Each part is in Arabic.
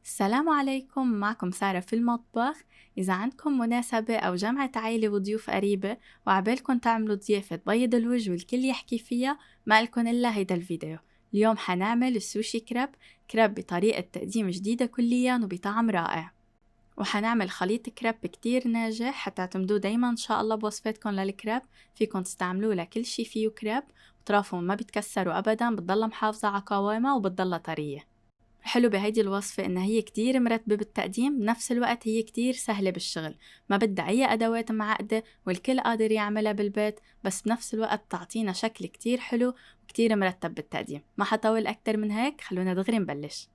السلام عليكم، معكم سارة في المطبخ. إذا عندكم مناسبة أو جمعة عائلة وضيوف قريبة وعبالكم تعملوا ضيافة تبيض الوجه والكل يحكي فيها، ما لكم إلا هيدا الفيديو. اليوم حنعمل السوشي كراب. كراب بطريقة تقديم جديدة كليا وبطعم رائع، وحنعمل خليط كراب كتير ناجح حتعتمدوه دايما إن شاء الله بوصفاتكم للكراب. فيكن تستعملوه لكل شي فيه كراب، وطرافهم ما بيتكسروا أبدا، بتضل محافظة على قوامها وبتضل طرية. الحلو بهيدي الوصفة إنها هي كتير مرتبة بالتقديم، بنفس الوقت هي كتير سهلة بالشغل، ما بدها أي أدوات معقدة والكل قادر يعملها بالبيت، بس بنفس الوقت تعطينا شكل كتير حلو وكتير مرتب بالتقديم. ما حطول أكتر من هيك، خلونا دغري نبلش.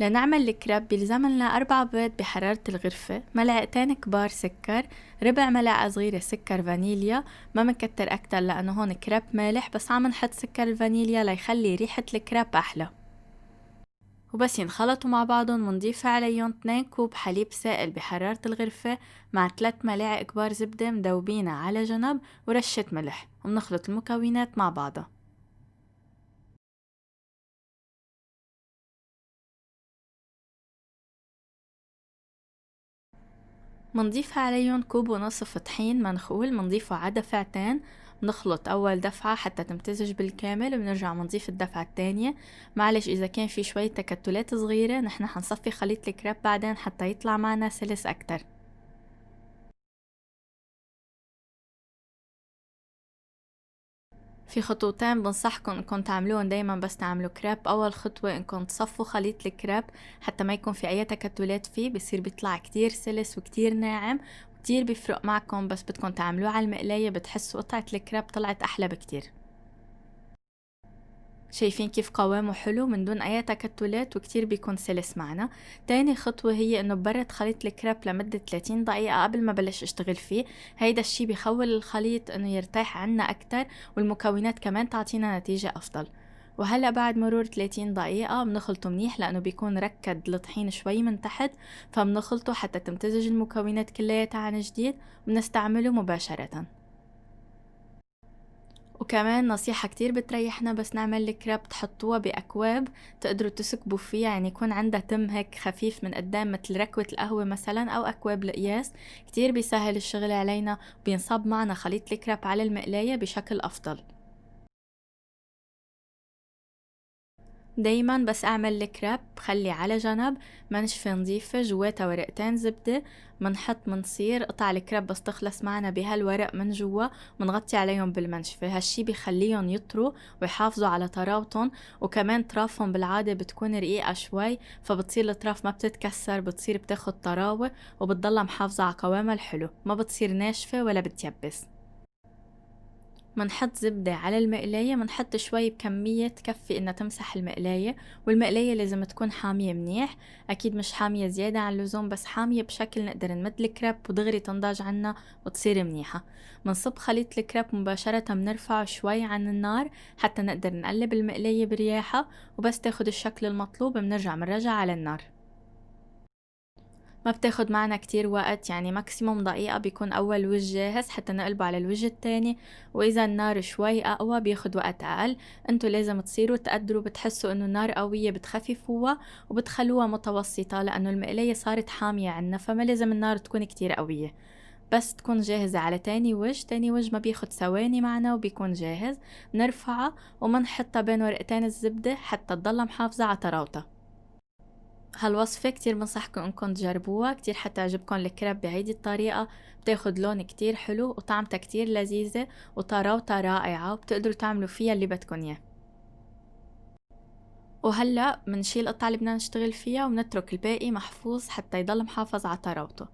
لنعمل الكراب بيلزملنا 4 بيض بحرارة الغرفة، ملعقتين كبار سكر، ربع ملعقة صغيرة سكر فانيليا. ما منكتر أكتر لأنه هون كراب مالح، بس عم نحط سكر الفانيليا ليخلي ريحة الكراب أحلى. وبس ينخلطوا مع بعضهم منضيف عليهم 2 كوب حليب سائل بحرارة الغرفة مع 3 ملاعق كبار زبدة مدوبينها على جنب ورشة ملح، ومنخلط المكونات مع بعضها. منضيف عليهم كوب ونصف طحين منخول، منضيفه على دفعتين. بنخلط أول دفعة حتى تمتزج بالكامل، وبنرجع منضيف الدفعة التانية. معلش إذا كان في شوية تكتلات صغيرة، نحن حنصفي خليط الكريب بعدين حتى يطلع معنا سلس أكتر. في خطوتين بنصحكم انكم تعملوهم دايما بس تعملوا كريب. اول خطوة انكم تصفوا خليط الكريب حتى ما يكون في اي تكتلات فيه، بصير بيطلع كتير سلس وكتير ناعم، كتير بيفرق معكم. بس بدكم تعملوه على المقلاية، بتحسوا قطعة الكريب طلعت احلى بكتير. شايفين كيف قوامه حلو من دون اي تكتلات وكتير بيكون سلس معنا. تاني خطوة هي انه ببرد خليط الكريب لمدة 30 دقيقة قبل ما بلش اشتغل فيه. هيدا الشي بيخول الخليط انه يرتاح عنا اكتر، والمكونات كمان تعطينا نتيجة افضل. وهلا بعد مرور 30 دقيقة بنخلطه منيح لأنه بيكون ركد الطحين شوي من تحت، فبنخلطه حتى تمتزج المكونات كلياتها عن جديد، وبنستعمله مباشرة. وكمان نصيحة كتير بتريحنا بس نعمل الكريب، تحطوها بأكواب تقدروا تسكبوا فيها، يعني يكون عندها تم هيك خفيف من قدام مثل ركوة القهوة مثلا أو أكواب القياس. كتير بيسهل الشغل علينا، وبينصب معنا خليط الكريب على المقلاية بشكل أفضل. دايما بس اعمل الكريب بخلي على جنب منشفة نظيفة جواتها ورقتين زبدة. منصير قطع الكريب بس تخلص معنا بهالورق من جوا، منغطي عليهم بالمنشفة. هالشي بخليهم يطروا ويحافظوا على طراوتهم، وكمان طرافهم بالعادة بتكون رقيقة شوي، فبتصير الأطراف ما بتتكسر، بتصير بتاخد طراوة وبتضلها محافظة على قوامها الحلو، ما بتصير ناشفة ولا بتيبس. منحط زبدة على المقلاية، منحط شوي بكمية تكفي انها تمسح المقلاية. والمقلاية لازم تكون حامية منيح، اكيد مش حامية زيادة عن اللزوم، بس حامية بشكل نقدر نمد الكريب ودغري تنضج عنا وتصير منيحة. منصب خليط الكريب مباشرة، بنرفعه شوي عن النار حتى نقدر نقلب المقلاية برياحة، وبس تاخد الشكل المطلوب بنرجع على النار. ما بتاخد معنا كتير وقت، يعني ماكسيموم دقيقة بيكون أول وجه جاهز حتى نقلبه على الوجه التاني. وإذا النار شوي أقوى بياخد وقت أقل. انتو لازم تصيروا تقدروا، بتحسوا إنه النار قوية بتخففوها وبتخلوها متوسطة، لأنه المقلاية صارت حامية عنا، فما لازم النار تكون كتير قوية. بس تكون جاهزة على تاني وجه ما بياخد ثواني معنا وبيكون جاهز. نرفعها ومنحطها بين ورقتين الزبدة حتى تضلها محافظة على طراوتها. هالوصفة كتير بنصحكم انكم تجربوها، كتير حتعجبكم الكريب بهيدي الطريقة. بتاخد لون كتير حلو وطعمتها كتير لذيذة وطراوتها رائعة، وبتقدروا تعملوا فيها اللي بدكن اياه. وهلأ منشيل القطعة اللي بدنا نشتغل فيها وبنترك الباقي محفوظ حتى يضل محافظ على طراوته.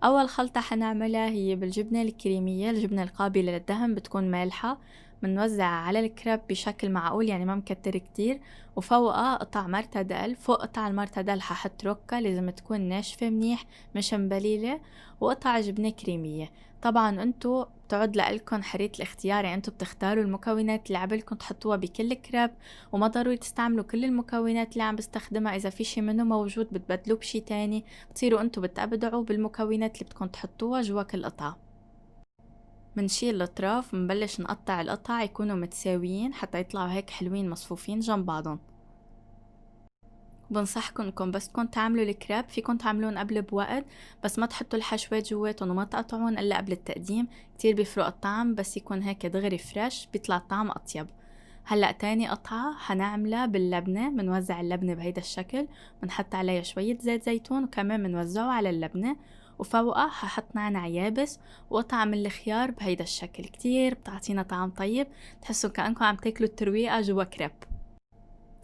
أول خلطة حنعملها هي بالجبنة الكريمية، الجبنة القابلة للدهن بتكون مالحة. منوزعها على الكريب بشكل معقول، يعني ما مكتر كتير، وفوقها قطع مرتدل. فوق قطع المرتدل ححط روكا، لازم تكون ناشفة منيح مش مبليلة، وقطع جبنة كريمية. طبعا انتو بتعود لإلكن حرية الاختيار، يعني انتو بتختاروا المكونات اللي عبالكن تحطوها بكل كريب، وما ضروري تستعملوا كل المكونات اللي عم بستخدمها. إذا في شي منه موجود بتبدلوه بشي تاني، بتصيروا انتو بتبدعوا بالمكونات اللي بدكم تحطوها جوا كل قطعة. منشيل الأطراف ومنبلش نقطع القطع يكونوا متساويين حتى يطلعوا هيك حلوين مصفوفين جنب بعضهم. بنصحكم انكم بس تكون تعملوا الكراب فيكم تعملون قبل بوقت، بس ما تحطوا الحشوات جواتهم وما تقطعون الا قبل التقديم، كتير بيفرق الطعم، بس يكون هيك دغري فريش بيطلع الطعم اطيب. هلا تاني قطعة حنعملها باللبنة، منوزع اللبنة بهيدا الشكل، بنحط عليها شوية زيت زيتون وكمان منوزعه على اللبنة، وفوقها ححط نعناع يابس وقطعة من الخيار بهيدا الشكل، كتير بتعطينا طعم طيب، تحسوا كأنكم عم تاكلوا الترويقة جوا كريب.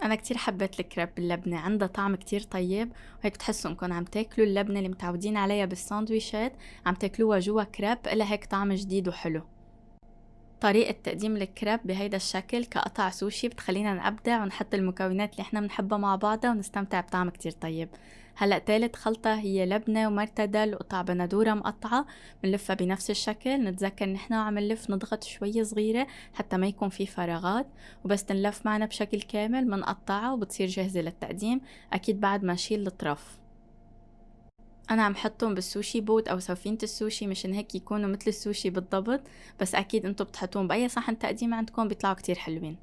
انا كتير حبيت الكريب باللبنه، عندها طعم كتير طيب، وهيك بتحسوا انكم عم تاكلوا اللبنه اللي متعودين عليها بالساندويشات عم تاكلوها جوا كريب، إلها هيك طعم جديد وحلو. طريقة تقديم الكريب بهيدا الشكل كقطع سوشي بتخلينا نبدع ونحط المكونات اللي احنا بنحبها مع بعضها ونستمتع بطعم كتير طيب. هلأ تالت خلطة هي لبنة ومرتدل وقطع بندورة مقطعة، بنلفها بنفس الشكل، نتذكر نحنا وعم نلف نضغط شوية صغيرة حتى ما يكون في فراغات، وبس تنلف معنا بشكل كامل منقطعها وبتصير جاهزة للتقديم، أكيد بعد ما نشيل الأطراف. انا عم حطهم بالسوشي بوت او سفينة السوشي مشان هيك يكونوا مثل السوشي بالضبط، بس اكيد انتو بتحطوهم باي صحن تقديم عندكم بيطلعوا كتير حلوين.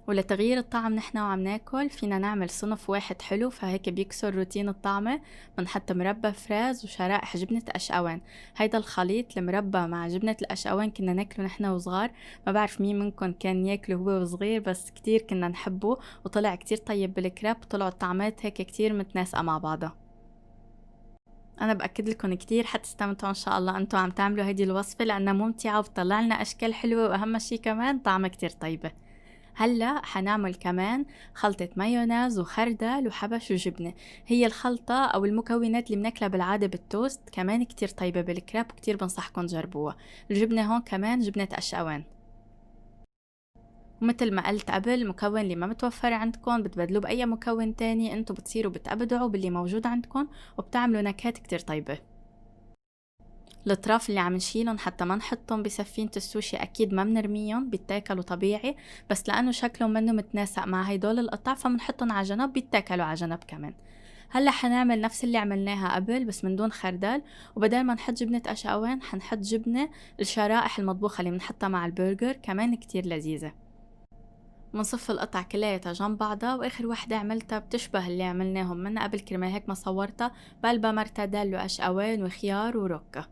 ولتغيير الطعم نحنا وعم ناكل فينا نعمل صنف واحد حلو، فهيك بيكسر روتين الطعمة، بنحط مربى فريز وشرائح جبنة قشقوان. هيدا الخليط المربى مع جبنة القشقوان كنا ناكله نحنا وصغار، ما بعرف مين منكم كان ياكله هو وصغير، بس كتير كنا نحبه وطلع كتير طيب بالكريب، طلعوا الطعمات هيك كتير متناسقة مع بعضها. انا باكد لكم كتير حتستمتعوا ان شاء الله انتوا عم تعملوا هيدي الوصفه لانها ممتعه وبتطلع لنا اشكال حلوه، واهم شي كمان طعمها كتير طيبه. هلا حنعمل كمان خلطة مايونيز وخردل وحبش وجبنة، هي الخلطة أو المكونات اللي بناكلها بالعادة بالتوست، كمان كتير طيبة بالكريب وكتير بنصحكم تجربوها. الجبنة هون كمان جبنة قشقوان. ومثل ما قلت قبل، المكون اللي ما متوفر عندكم بتبدلوه بأي مكون تاني، انتو بتصيروا بتأبدعوا باللي موجود عندكم وبتعملوا نكهات كتير طيبة. الأطراف اللي عم نشيلهم حتى ما نحطهم بسفينة السوشي أكيد ما بنرميهم، بيتاكلوا طبيعي، بس لأنه شكلهم منه متناسق مع هيدول القطع فمنحطهم على جنب، بيتاكلوا على جنب كمان. هلا حنعمل نفس اللي عملناها قبل بس من دون خردل، وبدل ما نحط جبنة قشقوان حنحط جبنة الشرائح المطبوخة اللي بنحطها مع البرجر، كمان كتير لذيذة. منصف القطع كلياتها جنب بعضها، واخر وحدة عملتها بتشبه اللي عملناهم من قبل كرمال هيك ما صورتها، بقلبها مرتدل وقشقوان وخيار وركة،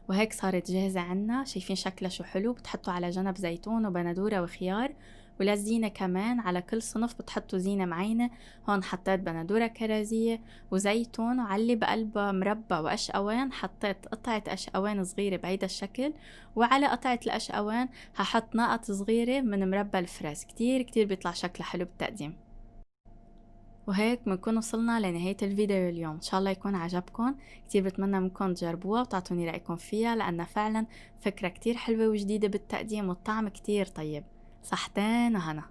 وهيك صارت جاهزة عنا. شايفين شكلها شو حلو، بتحطوا على جنب زيتون وبندورة وخيار، وللزينة كمان على كل صنف بتحطوا زينة معينة. هون حطيت بندورة كرزية وزيتون، وعلي بقلبها مربى وقشقوان حطيت قطعة قشقوان صغيرة بهيدا الشكل، وعلى قطعة القشقوان هحط نقط صغيرة من مربى الفريز، كتير كتير بيطلع شكلها حلو بالتقديم. وهيك بنكون وصلنا لنهاية الفيديو اليوم، إن شاء الله يكون عجبكم، كتير بتمنى منكم تجربوها وتعطوني رأيكم فيها، لأنها فعلا فكرة كتير حلوة وجديدة بالتقديم والطعم كتير طيب. صحتين وهنا.